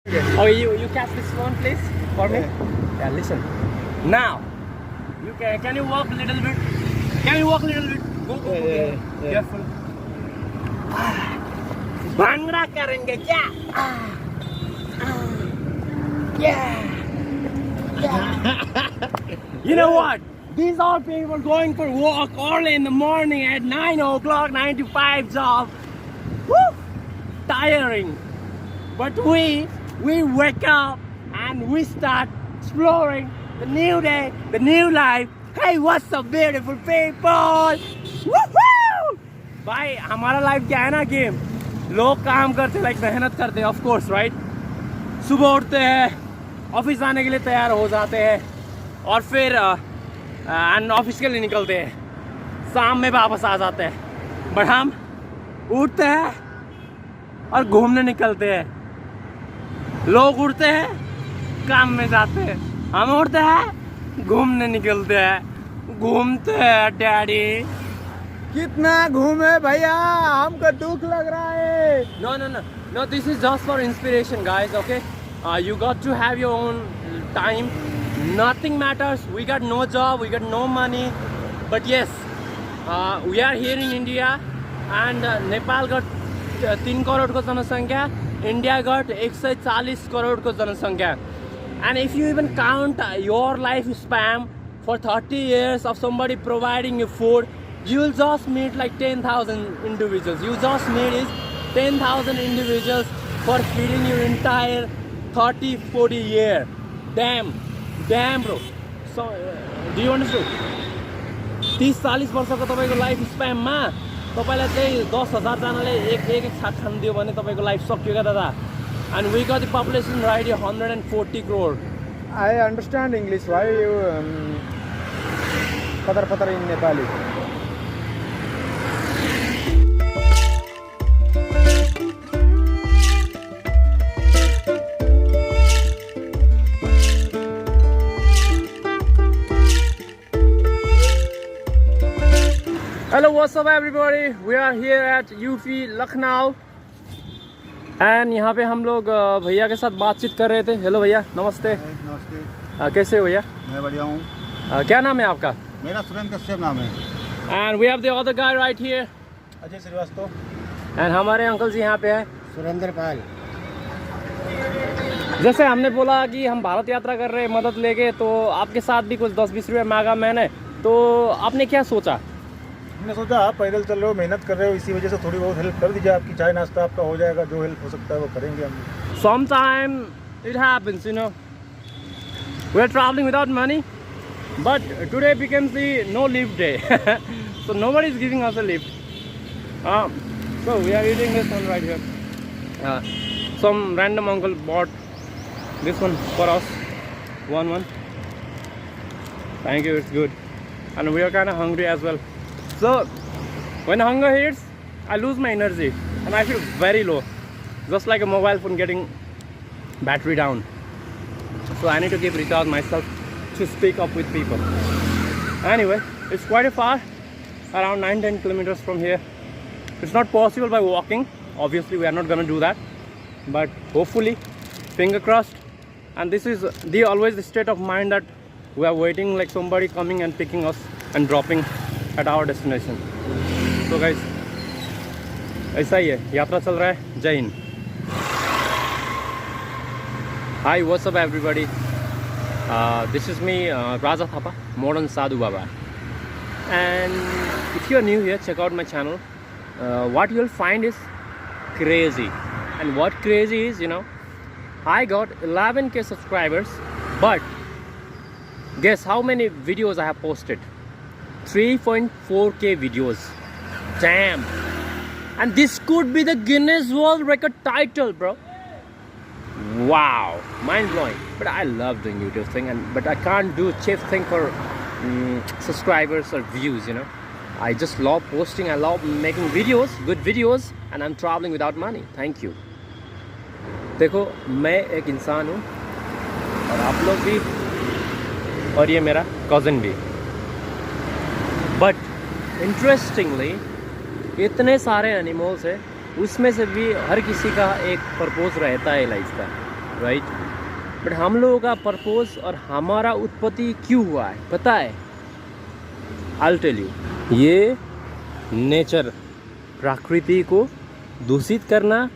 Oh, you catch this one, please, for me. Yeah, listen. Now, can you walk a little bit? Can you walk a little bit? Go. Careful. Bhangra करेंगे क्या? Yeah. You know what? These are people going for walk early in the morning at 9 o'clock, 9 to 5 job. Woo! Tiring. But we wake up and we start exploring the new day, the new life. Hey, what's up, beautiful people? Woohoo! भाई हमारा life क्या है ना कि लोग काम करते like मेहनत करते हैं, ऑफ कोर्स राइट. सुबह उठते हैं, ऑफिस जाने के लिए तैयार हो जाते हैं और फिर ऑफिस के लिए निकलते हैं, शाम में वापस आ जाते हैं. बट हम उठते हैं और घूमने निकलते हैं. लोग उठते हैं, काम में जाते हैं. हम उठते हैं, घूमने निकलते हैं. घूमते हैं डैडी. कितना घूमे भैया, हमको दुख लग रहा है. No, this is just for inspiration, guys. Okay, you got to have your own time. Nothing matters. We got no job, we got no money, but yes, we are here in India, and Nepal got 3 crore को जनसंख्या. India got 140 crore को जनसंख्या. And if you even count your life span for 30 years of somebody providing you food, you will just meet like 10,000 individuals. You just need is 10,000 individuals for feeding your entire 30-40 year. Damn bro. So do you understand? 30-40 वर्षको तपाईको life स्प्यानमा तपाईलाई चाहिँ 10,000 जनाले एक साथ खान्दियो भने तपाईको life सकियो क्या दादा. And we got the population right here 140 crore. I understand English. Why you patar in Nepali? Hello, what's up everybody? We are here at UP Lucknow. And यहाँ पे हम लोग भैया के साथ बातचीत कर रहे थे. हेलो भैया, नमस्ते. नमस्ते. कैसे हो भैया? मैं बढ़िया हूँ. क्या नाम है आपका? मेरा सुरेंद्र कश्यप नाम है. And we have the other guy right here. Ajay Srivastava. And हमारे अंकल जी यहाँ पे हैं. सुरेंद्र पाल. जैसे हमने बोला कि हम भारत यात्रा कर रहे हैं मदद लेके, तो आपके साथ भी कुछ 10-20 रुपये मांगा मैंने, तो आपने क्या सोचा? मैंने सोचा आप पैदल चल रहे हो, मेहनत कर रहे हो, इसी वजह से थोड़ी बहुत हेल्प कर दीजिए. आपकी चाय नाश्ता आपका हो जाएगा, जो हेल्प हो सकता है वो करेंगे हम. Sometimes it happens, you know. We are traveling without money, but today becomes the no lift day. So nobody is giving us a lift. So we are eating this one right here. Some random uncle bought this one for us. One. Thank you, it's good. And we are kind of hungry as well. So when hunger hits, I lose my energy and I feel very low, just like a mobile phone getting battery down. So I need to keep recharge myself to speak up with people. Anyway, it's quite a far, around 9-10 kilometers from here. It's not possible by walking. Obviously we are not gonna do that, but hopefully, finger crossed. And this is always the state of mind that we are waiting like somebody coming and picking us and dropping at our destination. So guys, ऐसा ही है, यात्रा चल रहा है. जय Hind. Hi, what's up everybody? This is me, Raja Thapa, Modern Sadhu Baba. And if you are new here, check out my channel. What you'll find is crazy. And what crazy is, you know, I got 11K subscribers, but guess how many videos I have posted? 3.4K videos. Damn. And this could be the Guinness World Record title, bro. Wow, mind blowing. But I love doing YouTube thing, but I can't do cheap thing for subscribers or views, you know. I just love posting, I love making videos, good videos, and I'm traveling without money. Thank you. देखो, मैं एक इंसान हूँ और आप लोग भी, और ये मेरा cousin भी. But interestingly, इतने सारे एनिमल्स है, उसमें से भी हर किसी का एक पर्पस रहता है लाइफ का. राइट। बट हम लोगों का पर्पस और हमारा उत्पत्ति क्यों हुआ है पता है? I tell you. ये नेचर, प्रकृति को दूषित करना,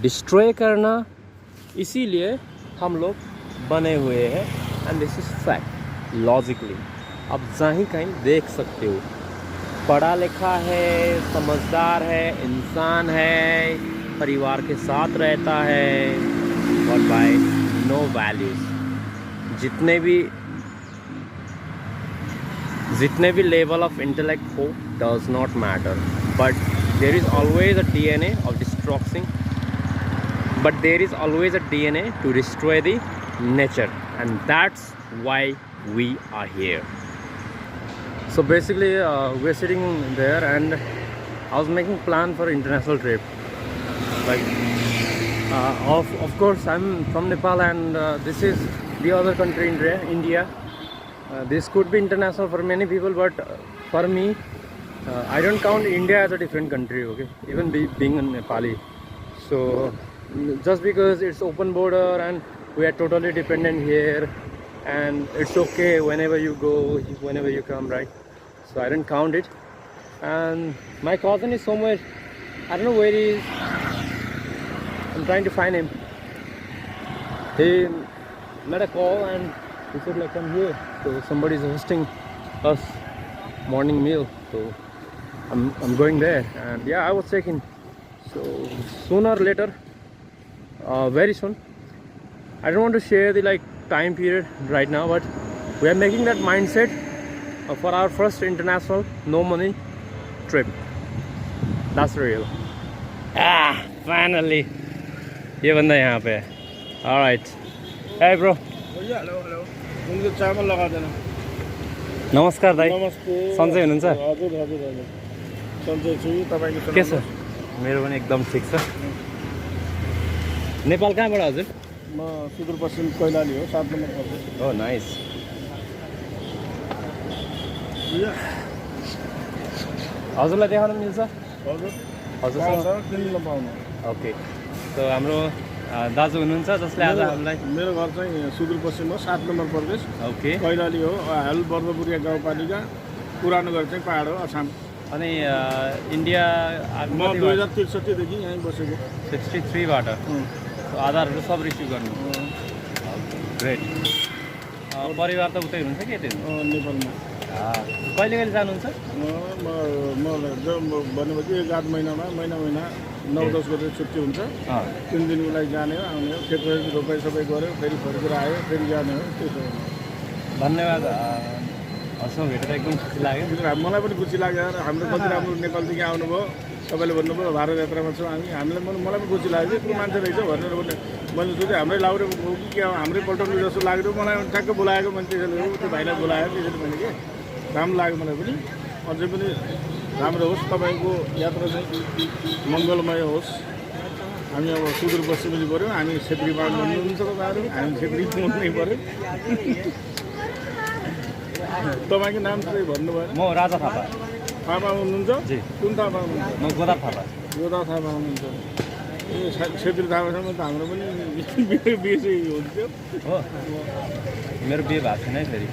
डिस्ट्रॉय करना, इसीलिए हम लोग बने हुए हैं। And this is fact, logically आप जहीं कहीं देख सकते हो। पढ़ा लिखा है, समझदार है, इंसान है, परिवार के साथ रहता है, और बाय नो वैल्यूज। जितने भी लेवल ऑफ इंटेलेक्ट हो does not matter, but there is always a DNA of destructing, but there is always a DNA to destroy the nature, and that's why we are here. So basically we're sitting there and I was making plan for international trip, like of course I'm from Nepal and this is the other country in India. This could be international for many people, but for me I don't count India as a different country, okay, even being a Nepali. So just because it's open border and we are totally dependent here, and it's okay whenever you go, whenever you come, right? So I don't count it. And my cousin is somewhere, I don't know where he is. I'm trying to find him. He made a call and he said like come here, so somebody is hosting us morning meal, so I'm going there. And yeah, I was checking, so sooner or later, very soon, I don't want to share the like time period right now, but we are making that mindset for our first international no money trip. That's real. Finally ये बंदा यहाँ पे है. All right. Hey bro. Hello hello, उनको चामल लगा देना। नमस्कार दाइ, नमस्ते। सन्चै हुनुहुन्छ? हजुर हजुर हजुर, सन्चै छु। तपाईँको के छ? मेरो पनि एकदम ठिक छ। नेपाल कहाँबाट हजुर? म सुदूरपश्चिम कैलाली हो, 7 नम्बर पर्छ। Oh nice. हजुरलाई देखाउन मिल्छ? हजुर हजुरसँग किन्न पाउनु। ओके। सो हाम्रो दाजु हुनुहुन्छ जसले आज हामीलाई, मेरो घर चाहिँ सुदूरपश्चिम हो, 7 नम्बर प्रदेश। ओके। कैलाली हो, हाल बर्दपुरिया गाउँपालिका, पुरानो घर चाहिँ पहाड हो, असम। अनि इन्डिया म 2063 देखि यहीँ बसेको। 63 बाट आधारहरू सब रिसिभ गर्नु। ग्रेट। परिवार त उतै हुनुहुन्छ के त्यो? नेपालमा। कहिले कहिले जानुहुन्छ? म भनेपछि 1-8 महिनामा, महिना 9-10 गते छुट्टी हुन्छ। 3 दिनको लागि जाने हो, आउने हो, खेतबारी रोपाइ सबै गऱ्यो, फेरि फर्केर आयो, फेरि जाने हो, त्यसो हो। धन्यवाद। हजुरसँग भेटेर एकदम खुसी लाग्यो। मलाई पनि खुसी लाग्यो। हाम्रो कति राम्रो नेपालदेखि आउनुभयो, तपाईँले भन्नुभयो भारत यात्रामा छौँ हामीलाई मलाई पनि खुसी लाग्यो। यत्रो मान्छे रहेछ भनेर मैले सोचेँ हाम्रै लाउरे हो कि क्या हाम्रै पल्टाउने जस्तो लाग्यो। मलाई ठ्याक्क बोलाएको मान्छेले हो, त्यो भाइलाई बोलायो, त्यसरी मैले के राम्रो लाग्यो मलाई पनि। अझै पनि राम्रो होस्, तपाईँको यात्रा चाहिँ मङ्गलमय होस्। हामी अब सुदूरपश्चिमेली पऱ्यौँ, हामी छेत्री बाहुन हुनुहुन्छ तपाईँहरू, हामी छेत्री हुनै पऱ्यो। तपाईँको नाम चाहिँ भन्नु भएन? म राजा थापा। थापा हुनुहुन्छ? जी। कुन थापा हुनुहुन्छ? म गोदा थापा। गोदा थापा हुनुहुन्छ। ए छेत्री थापासँग त हाम्रो पनि बिहे हुन्थ्यो। हो, मेरो बिहे भएको छैन है फेरि।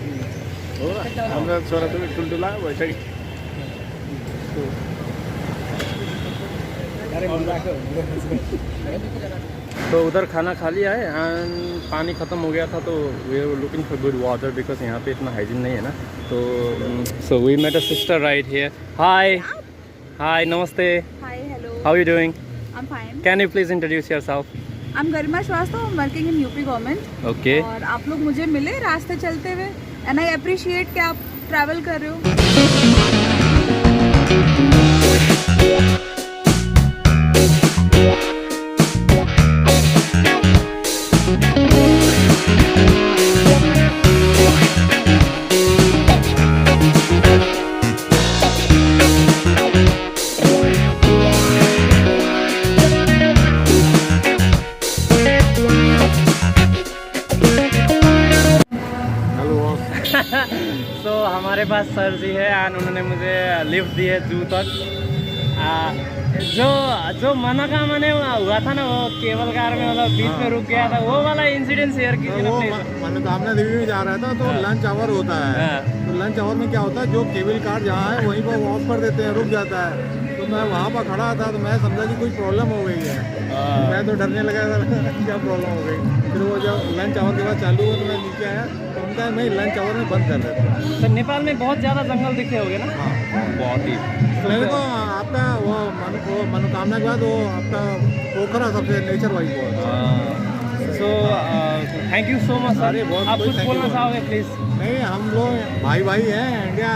हो र, हाम्रो छोरा पनि ठुल्ठुला भइसक्यो। तो उधर खाना खा लिया है एंड पानी ख़त्म हो गया था, तो we are looking for good water because यहाँ पे इतना हाइजीन नहीं है ना। तो so we met a sister right here. Hi hi, नमस्ते। Hi, hello. How you doing? I am fine. Can you please introduce yourself? I am Garima Srivastava, I am working in UP government. Okay. और आप लोग मुझे मिले रास्ते चलते हुए and I appreciate कि आप ट्रैवल कर रहे हो। तो हमारे पास सर जी है एंड उन्होंने मुझे लिफ्ट दी है जू तक। जो जो मनोकामना हुआ था ना, वो केबल कार में मतलब बीच में रुक गया था, वो वाला इंसिडेंट शेयर कीजिए ना वो प्लीज। मनोकामना देवी में जा रहा था तो लंच आवर होता है। हाँ। तो लंच आवर में क्या होता है, जो केबल कार जहाँ है वहीं पर वो ऑफ कर देते हैं, रुक जाता है। तो मैं वहाँ पर खड़ा था तो मैं समझा कि कोई प्रॉब्लम हो गई है। मैं तो डरने लगा था क्या प्रॉब्लम हो गई। फिर वो जब लंच आवर के बाद चालू हुआ तो मैं नीचे आया तो उनका नहीं लंच आवर में बंद कर देते हैं। तो नेपाल में बहुत ज़्यादा जंगल दिखे होंगे ना? बहुत ही। मेरे को आपका वो मनोकामना के बाद वो आपका पोखरा सबसे नेचर वाइज बहुत। So thank you so much sir. अरे बहुत आप कोई कुछ thank you बोलना बहुत। चाहोगे प्लीज़? नहीं, हम लोग भाई भाई हैं, इंडिया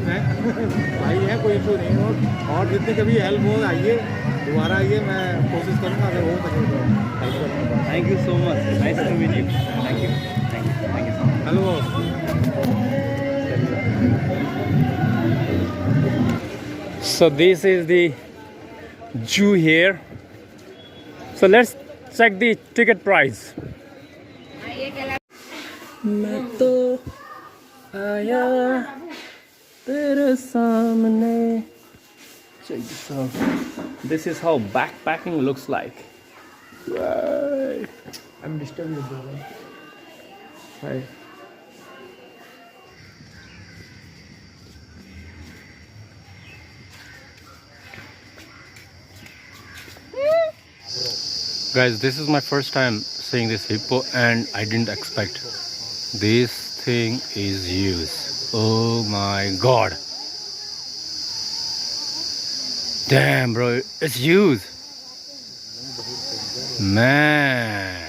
भाई हैं, कोई इशू नहीं हो। और जितनी कभी हेल्प हो आइए, दोबारा आइए, मैं कोशिश करूँगा अगर हो सके तो हेल्प करूँगा। Thank you so much, nice to meet you. Thank you, thank you, thank you. Hello. So this is the zoo here. So let's check the ticket price. मैं तो आया तेरे सामने. Check this out. This is how backpacking looks like. Right. I'm disturbing you, bro. Hi. Guys, this is my first time seeing this hippo and I didn't expect. This thing is huge. Oh my god. Damn bro, it's huge. Man.